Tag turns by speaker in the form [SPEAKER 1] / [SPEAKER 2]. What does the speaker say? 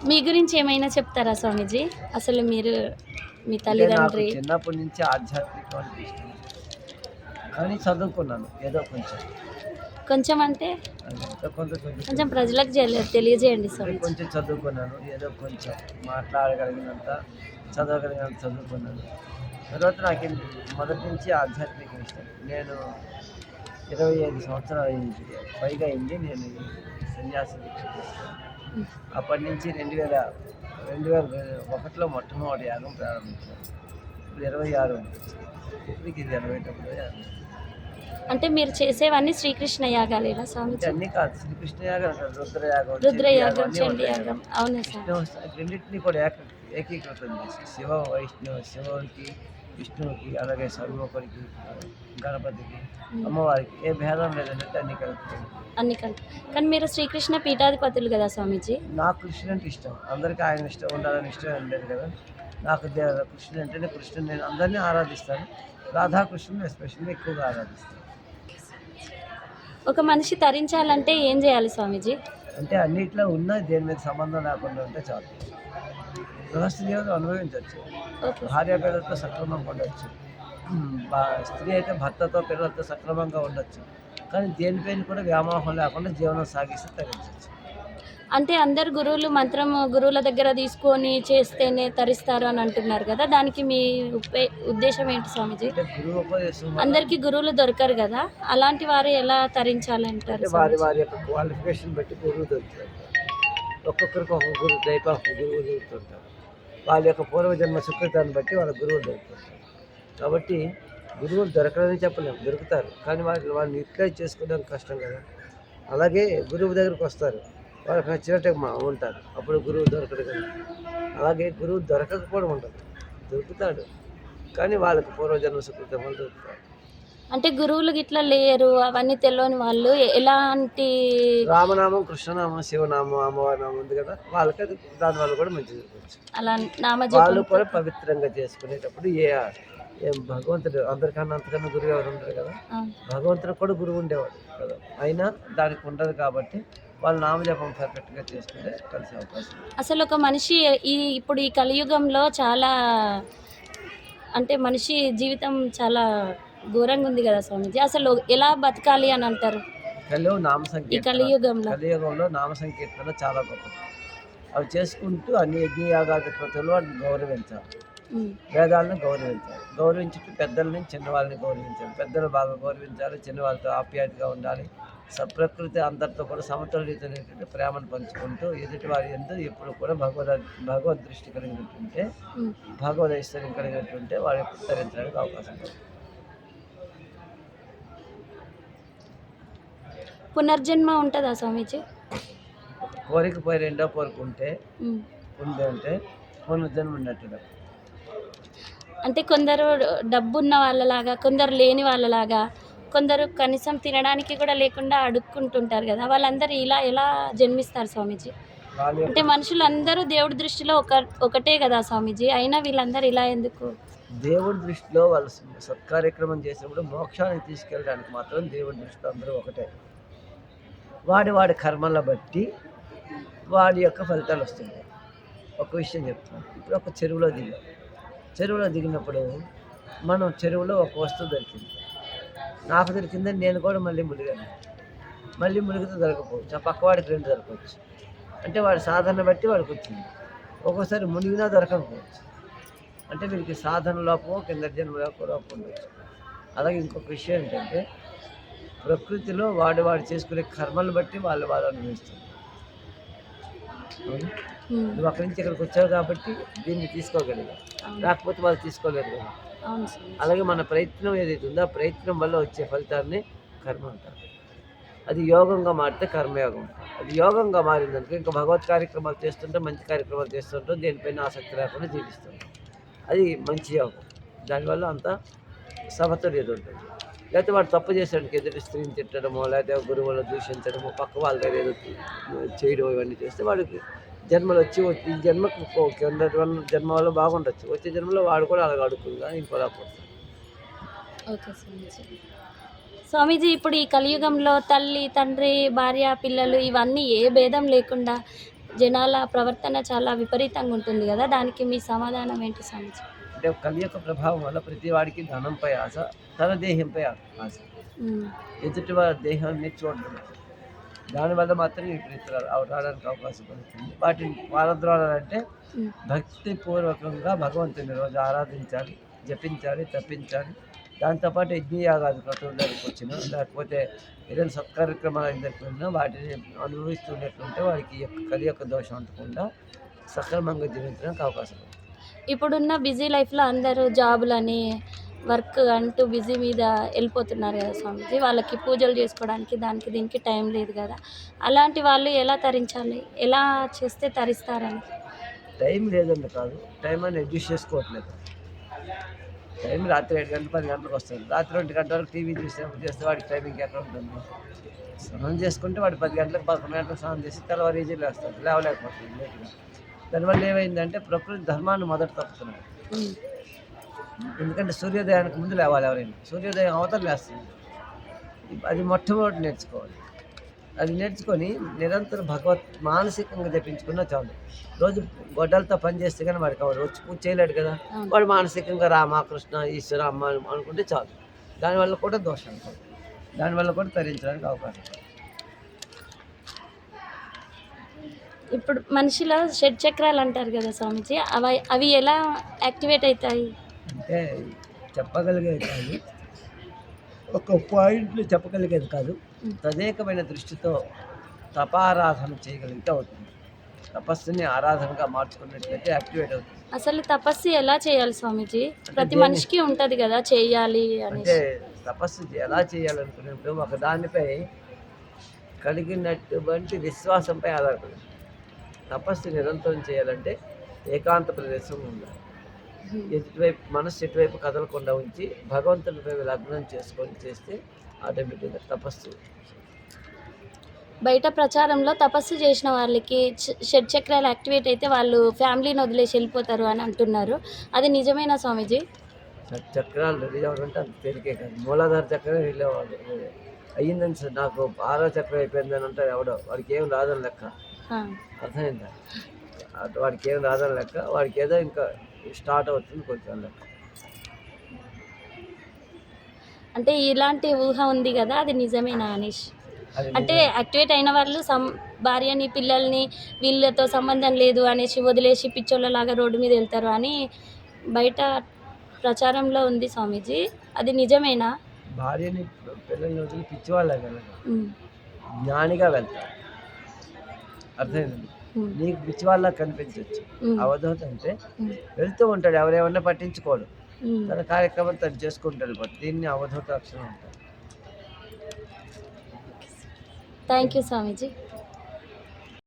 [SPEAKER 1] మీ గురించి ఏమైనా చెప్తారా స్వామీజీ? అసలు మీరు మీ
[SPEAKER 2] అంటే నాకు
[SPEAKER 1] తల్లిదండ్రి
[SPEAKER 2] చిన్నప్పటి నుంచి ఆధ్యాత్మికం అంటే ఇష్టం. కానీ చదువుకున్నాను ఏదో కొంచెం.
[SPEAKER 1] కొంచెం అంటే
[SPEAKER 2] అది ఎంతో కొంత
[SPEAKER 1] కొంచెం
[SPEAKER 2] చదువుకున్నాను.
[SPEAKER 1] ప్రజలకు తెలియజేయండి
[SPEAKER 2] అంటే
[SPEAKER 1] స్వామీజీ.
[SPEAKER 2] కొంచెం చదువుకున్నాను. ఏదో కొంచెం మాట్లాడగలిగినంత, చదవగలిగినంత చదువుకున్నాను. తర్వాత నాకు మొదటి నుంచి ఆధ్యాత్మికం ఇష్టం. నేను 25 సంవత్సరాలు అయింది, పైగా అయింది నేను ఈ సన్యాసి దీక్ష తీసుకొని.
[SPEAKER 1] హ్మ్.
[SPEAKER 2] అప్పటి నుంచి 2001లో మొట్టమొదటి యాగం ప్రారంభించాను. ఇప్పుడు 26 ఉండొచ్చు. ఇప్పటికి ఇది 80వ యాగం.
[SPEAKER 1] అంటే మీరు చేసేవన్నీ శ్రీకృష్ణ యాగాలేనా
[SPEAKER 2] అంటే
[SPEAKER 1] స్వామీజీ?
[SPEAKER 2] అన్నీ కాదు, శ్రీకృష్ణ యాగం అంటారు, రుద్రయాగం, చండీ యాగం
[SPEAKER 1] రుద్రయాగం,
[SPEAKER 2] అన్నీ
[SPEAKER 1] చండీ
[SPEAKER 2] ఉంటాయి కదా.
[SPEAKER 1] యాగం. అవునా స్వామి?
[SPEAKER 2] రెండింటినీ కూడా ఏకీకృతం చేసి శివునికి, విష్ణువుకి, అలాగే సర్వోపరికి, గణపతికి,
[SPEAKER 1] హ్మ్.
[SPEAKER 2] అమ్మవారికి ఏ భేదం లేదన్నట్టు అన్ని కలుపుతాయి.
[SPEAKER 1] అన్ని కలిపి. కానీ మీరు శ్రీకృష్ణ పీఠాధిపతులు కదా స్వామీజీ?
[SPEAKER 2] నాకు కృష్ణుడు అంటే ఇష్టం. అందరికీ ఆయన ఇష్టం ఉండాలని ఇష్టం ఏం లేదు కదా. నాకు కృష్ణుడు అంటేనే కృష్ణుడు. నేను అందరినీ ఆరాధిస్తాను. రాధాకృష్ణుని ఎస్పెషల్లీ ఎక్కువగా ఆరాధిస్తాను.
[SPEAKER 1] ఒక మనిషి తరించాలంటే ఏం చేయాలి స్వామీజీ?
[SPEAKER 2] అంటే అన్నిట్లో ఉన్న దేని మీద సంబంధం లేకుండా ఉంటే చాలు. గృహస్థ జీవితం అనుభవించవచ్చు,
[SPEAKER 1] ఓకే.
[SPEAKER 2] భార్య పిల్లలతో సక్రమంగా ఉండొచ్చు, స్త్రీ అయితే భర్తతో పిల్లలతో సక్రమంగా ఉండొచ్చు. కానీ దేనిపైన కూడా వ్యామోహం లేకుండా జీవనం సాగిస్తే తరించవచ్చు.
[SPEAKER 1] అంటే అందరు గురువుల దగ్గర తీసుకొని చేస్తేనే తరిస్తారు అని అంటున్నారు కదా! దానికి మీ ఉద్దేశం ఏంటి స్వామీజీ?
[SPEAKER 2] అంటే గురువు ఉపదేశం వల్ల
[SPEAKER 1] అందరికీ గురువులు దొరకరు కదా! అలాంటి వారు ఎలా
[SPEAKER 2] అంటే
[SPEAKER 1] తరించాలంటారు
[SPEAKER 2] వారి
[SPEAKER 1] స్వామీజీ?
[SPEAKER 2] వారి యొక్క క్వాలిఫికేషన్ బట్టి గురువు దొరుకుతారు. ఒక్కొక్కరికి ఒక్కొక్క గురువు టైప్ ఆఫ్ గురువు దొరుకుతుంటారు. వాళ్ళ యొక్క పూర్వజన్మ సుకృతాన్ని బట్టి వాళ్ళ గురువులు దొరుకుతుంటారు. కాబట్టి గురువులు దొరకరని చెప్పలేము, దొరుకుతారు. కానీ వాళ్ళని యూటిలైజ్ చేసుకోవడానికి కష్టం కదా. అలాగే గురువు దగ్గరికి వస్తారు, వాళ్ళకి నచ్చినట్టు ఉంటారు, అప్పుడు గురువు దొరకడు కదా. అలాగే గురువు దొరకకపోవడం ఉండదు, దొరుకుతాడు. కానీ వాళ్ళకి పూర్వజన్మ సుకృతం వల్ల దొరుకుతాడు.
[SPEAKER 1] అంటే గురువులు గిట్లా లేరు అవన్నీ తెలవని వాళ్ళు ఎలాంటి
[SPEAKER 2] రామనామం, కృష్ణనామం, శివనామం, అమ్మవారి నామం ఉంది కదా, వాళ్ళకి అది దానివల్ల కూడా మంచి జరగవచ్చు.
[SPEAKER 1] అలా
[SPEAKER 2] వాళ్ళు
[SPEAKER 1] నామజపం
[SPEAKER 2] కూడా పవిత్రంగా చేసుకునేటప్పుడు ఏం భగవంతుడు అందరికన్నా అంతకన్నా గురువు ఎవరు ఉండరు కదా.
[SPEAKER 1] ఆ,
[SPEAKER 2] భగవంతుడు కూడా గురువు ఉండేవాడు కదా, అయినా దానికి ఉండదు కాబట్టి వాళ్ళు నామజపం పర్ఫెక్ట్గా చేసుకుంటే కలిసే అవకాశం ఉంది.
[SPEAKER 1] అసలు ఒక మనిషి ఇప్పుడు ఈ కలియుగంలో చాలా అంటే మనిషి జీవితం చాలా ఘోరంగా ఉంది కదా స్వామీజీ. అసలు ఎలా బతకాలి అని అంటారు
[SPEAKER 2] నామ
[SPEAKER 1] ఈ
[SPEAKER 2] సంకీర్తన,
[SPEAKER 1] కలియుగంలో?
[SPEAKER 2] కలియుగంలో నామ సంకీర్తన చాలా గొప్పది. అవి చేసుకుంటూ అన్ని యజ్ఞయాగాది ప్రతులు వాటిని గౌరవించాలి,
[SPEAKER 1] ఉమ్,
[SPEAKER 2] వేదాలను గౌరవించాలి. గౌరవించుతూ పెద్దల్ని చిన్నవాళ్ళని గౌరవించాలి. పెద్దలు బాగా గౌరవించాలి, చిన్నవాళ్ళతో ఆప్యాయతగా ఉండాలి. ప్రకృతి అందరితో కూడా సమతుల్యతమైనటువంటి ప్రేమను పంచుకుంటూ ఎదుటి వారి ఎందు ఎప్పుడు కూడా భగవద్ దృష్టి కలిగినట్టుంటే,
[SPEAKER 1] ఉమ్.
[SPEAKER 2] భగవద్ ఐశ్వర్యం కలిగినట్టుంటే వారు ఎప్పుడు తరించడానికి అవకాశం ఉంది.
[SPEAKER 1] పునర్జన్మ ఉంటుందా స్వామీజీ?
[SPEAKER 2] కోరిక పోయి రెండో కోరిక ఉంటే
[SPEAKER 1] ఉమ్.
[SPEAKER 2] ఉంది అంటే పునర్జన్మ ఉన్నట్టుగా.
[SPEAKER 1] అంటే కొందరు డబ్బున్న వాళ్ళలాగా, కొందరు లేని వాళ్ళలాగా, కొందరు కనీసం తినడానికి కూడా లేకుండా అడుక్కుంటుంటారు కదా, వాళ్ళందరూ ఇలా ఎలా జన్మిస్తారు స్వామీజీ?
[SPEAKER 2] వాళ్ళ యొక్క
[SPEAKER 1] అంటే మనుషులందరూ దేవుడి దృష్టిలో ఒకటే కదా స్వామీజీ, అయినా వీళ్ళందరూ ఇలా ఎందుకు?
[SPEAKER 2] దేవుడి దృష్టిలో వాళ్ళు సత్కార్యక్రమం చేసినప్పుడు మోక్షానికి తీసుకెళ్ళడానికి మాత్రం దేవుడి దృష్టిలో అందరూ ఒకటే. వాడి కర్మలను బట్టి వాడి యొక్క ఫలితాలు వస్తుంటాయి. ఒక విషయం చెప్తున్నాను. ఇప్పుడు ఒక చెరువులో దిగినప్పుడు మనం చెరువులో ఒక వస్తువు దొరికింది, నాకు దొరికిందని నేను కూడా మళ్ళీ మునిగాను. మళ్ళీ మునిగితే దొరకపోవచ్చు, ఆ పక్కవాడికి 2 దొరకవచ్చు. అంటే వాడి సాధన బట్టి వాడికి వచ్చింది. ఒక్కోసారి మునిగినా దొరకకపోవచ్చు. అంటే వీరికి సాధన లోపమో కింద జన్మ లోపం ఉండొచ్చు. అలాగే ఇంకొక విషయం ఏంటంటే, ప్రకృతిలో వాడు చేసుకునే కర్మలను బట్టి వాళ్ళు అనుభవిస్తారు. అవును?
[SPEAKER 1] ఉమ్,
[SPEAKER 2] నువ్వు అక్కడి నుంచి ఇక్కడికి వచ్చావు కాబట్టి దీన్ని తీసుకోగలిగా,
[SPEAKER 1] అవును.
[SPEAKER 2] రాకపోతే వాళ్ళు తీసుకోలేరు కదా.
[SPEAKER 1] అవును స్వామీజీ.
[SPEAKER 2] అలాగే మన ప్రయత్నం ఏదైతే ఉందో ఆ ప్రయత్నం వల్ల వచ్చే ఫలితాన్ని కర్మ అంటారు. అది యోగంగా మారితే కర్మయోగం. అది యోగంగా మారిందనుకో ఇంకా భగవత్ కార్యక్రమాలు చేస్తుంటే, మంచి కార్యక్రమాలు చేస్తుంటాం, దేనిపైన ఆసక్తి లేకుండా జీవిస్తుంటాం. అది మంచి యోగం. దానివల్ల అంత సమతుల్యత ఉంటుంది. లేకపోతే వాడు తప్పు చేసాడానికి ఎదుటి స్త్రీని తిట్టడమో, లేకపోతే గురువులను దూషించడమో, పక్క వాళ్ళ దగ్గర ఏదో చేయడం, ఇవన్నీ చేస్తే వాడికి జన్మలు ఈ జన్మకు కింద జన్మ వల్ల బాగుండొచ్చు, వచ్చే జన్మలో వాడు కూడా అలాగ అడుగుతుందా ఇంకోలా పడుతుంది.
[SPEAKER 1] ఓకే స్వామీజీ. స్వామీజీ ఇప్పుడు ఈ కలియుగంలో తల్లి, తండ్రి, భార్య, పిల్లలు ఇవన్నీ ఏ భేదం లేకుండా జనాల ప్రవర్తన చాలా విపరీతంగా ఉంటుంది కదా, దానికి మీ సమాధానం ఏంటి స్వామీజీ?
[SPEAKER 2] అంటే కలి యొక్క ప్రభావం వల్ల ప్రతి వాడికి ధనంపై ఆశ, తన దేహంపై ఆశ,
[SPEAKER 1] ఉమ్,
[SPEAKER 2] ఎదుటి వారి దేహాన్ని చూడడం, దానివల్ల మాత్రం విపరీతాలు రావడానికి అవకాశం పడుతుంది. వాటిని పారద్రోలాలంటే
[SPEAKER 1] ఉమ్,
[SPEAKER 2] భక్తిపూర్వకంగా భగవంతుని రోజు ఆరాధించాలి, జపించాలి, తప్పించాలి. దాంతోపాటు యజ్ఞయాగాది క్రతువులు జరిపొచ్చినా, లేకపోతే ఏదైనా సత్కార్యక్రమాలు జరిపినా వాటిని అనుభవిస్తున్నట్టుంటే వాడికి ఈ యొక్క కలి యొక్క దోషం అంటకుండా సక్రమంగా జీవించడానికి అవకాశం ఉంది.
[SPEAKER 1] ఇప్పుడున్న బిజీ లైఫ్లో అందరూ జాబులని వర్క్ అంటూ బిజీ మీద వెళ్ళిపోతున్నారు కదా స్వామీజీ, వాళ్ళకి పూజలు చేసుకోవడానికి దానికి దీనికి టైం లేదు కదా, అలాంటి వాళ్ళు ఎలా తరించాలి, ఎలా చేస్తే తరిస్తారని?
[SPEAKER 2] టైం లేదండి కాదు, టైం అని అడ్జస్ట్ చేసుకోవట్లేదు. టైం రాత్రి 7 గంటలు 10 గంటలకు వస్తుంది, రాత్రి 2 గంటల వరకు టీవీ చేస్తే వాడికి టైం ఇంకెక్కడ ఉంటుంది. స్నానం చేసుకుంటే వాడు 10 గంటలకు 11 గంటలకు స్నానం చేసి తెల్లవారు ఈజీగా వేస్తాడు, లేవలేకపోతుంది లేట్గా. దానివల్ల ఏమైందంటే ప్రకృతి ధర్మాన్ని మొదట తప్పుతున్నాడు.
[SPEAKER 1] ఉమ్,
[SPEAKER 2] ఎందుకంటే సూర్యోదయానికి ముందు లేవాలి ఎవరైనా, సూర్యోదయం అవతల లేస్తుంది. అది మొట్టమొదటి నేర్చుకోవాలి. అది నేర్చుకొని నిరంతరం మానసికంగా జపించుకున్నా చాలు. రోజు గొడ్డలతో పని చేస్తే కానీ వాడికి వాడు వచ్చి పూజ చేయలేడు కదా,
[SPEAKER 1] అవును.
[SPEAKER 2] వాడు మానసికంగా రామ కృష్ణ ఈశ్వర అమ్మ అనుకుంటే చాలు. దానివల్ల కూడా దోషం ఉంటుంది, దానివల్ల కూడా తరించడానికి అవకాశం ఉంది.
[SPEAKER 1] ఇప్పుడు మనిషిలో షడ్ చక్రాలు అంటారు కదా స్వామీజీ, అవి ఎలా యాక్టివేట్ అవుతాయి?
[SPEAKER 2] అంటే చెప్పగలిగేది కాదు, ఒక పాయింట్లు చెప్పగలిగేది కాదు. తదేకమైన దృష్టితో తపారాధన చేయగలిగితే అవుతుంది. తపస్సుని ఆరాధనగా మార్చుకున్నట్లయితే యాక్టివేట్ అవుతుంది.
[SPEAKER 1] అసలు తపస్సు ఎలా చేయాలి స్వామీజీ? ప్రతి
[SPEAKER 2] దేన్ని-
[SPEAKER 1] మనిషికి ఉంటుంది కదా చేయాలి
[SPEAKER 2] అంటే
[SPEAKER 1] అనేసి.
[SPEAKER 2] తపస్సు ఎలా చేయాలనుకున్నప్పుడు ఒక దానిపై కలిగినటువంటి విశ్వాసంపై ఆధారపడి తపస్సు నిరంతరం చేయాలంటే ఏకాంత ప్రదేశం ఉండాలి. ఎటువైపు మనస్సు ఎటువైపు కదలకుండా ఉంచి భగవంతునిపై లగ్నం చేసుకొని చేస్తే ఆటోమేటిక్గా తపస్సు.
[SPEAKER 1] బయట ప్రచారంలో తపస్సు చేసిన వాళ్ళకి షడ్ చక్రాలు యాక్టివేట్ అయితే వాళ్ళు ఫ్యామిలీని వదిలేసి వెళ్ళిపోతారు అని అంటున్నారు, అది నిజమేనా స్వామీజీ?
[SPEAKER 2] చక్రాలు రెడీ అవ్వాలంటే అంత తేలికే కాదు. మూలాధార చక్రం వెళ్ళే వాళ్ళు అయ్యిందని సార్ నాకు 6వ చక్రం అయిపోయిందని అంటారు ఎవడో, వాడికి ఏం రాదని లెక్క.
[SPEAKER 1] ఆ,
[SPEAKER 2] అర్థమైందా? వాడికి ఏం రాదని లెక్క, వాడికి ఏదో ఇంకా స్టార్ట్ అవుతుంది కొంచెం లెక్క.
[SPEAKER 1] అంటే ఇలాంటి ఊహ ఉంది కదా, అది నిజమేనా అనేసి.
[SPEAKER 2] అది
[SPEAKER 1] అంటే యాక్టివేట్ అయిన వాళ్ళు భార్యని పిల్లల్ని వీళ్ళతో సంబంధం లేదు అనేసి వదిలేసి పిచ్చోళ్ళలాగా రోడ్డు మీద వెళ్తారు అని బయట ప్రచారంలో ఉంది స్వామీజీ, అది నిజమేనా?
[SPEAKER 2] భార్యని పిల్లల్ని వదిలి పిచ్చివాళ్ళ వెళ్ళదు,
[SPEAKER 1] ఉమ్,
[SPEAKER 2] జ్ఞానిగా వెళ్తారు. అర్థమైంది?
[SPEAKER 1] ఉమ్,
[SPEAKER 2] నీకు పిచ్చివాళ్ళ కనిపించవచ్చు.
[SPEAKER 1] ఉమ్,
[SPEAKER 2] అవధూత అంటే
[SPEAKER 1] ఉమ్,
[SPEAKER 2] వెళ్తూ ఉంటాడు, ఎవరేమన్నా పట్టించుకోడు,
[SPEAKER 1] ఉమ్.
[SPEAKER 2] తన కార్యక్రమం తను చేసుకుంటాడు. దీన్ని అవధూత లక్షణం అంటారు.
[SPEAKER 1] Thank you Swamiji.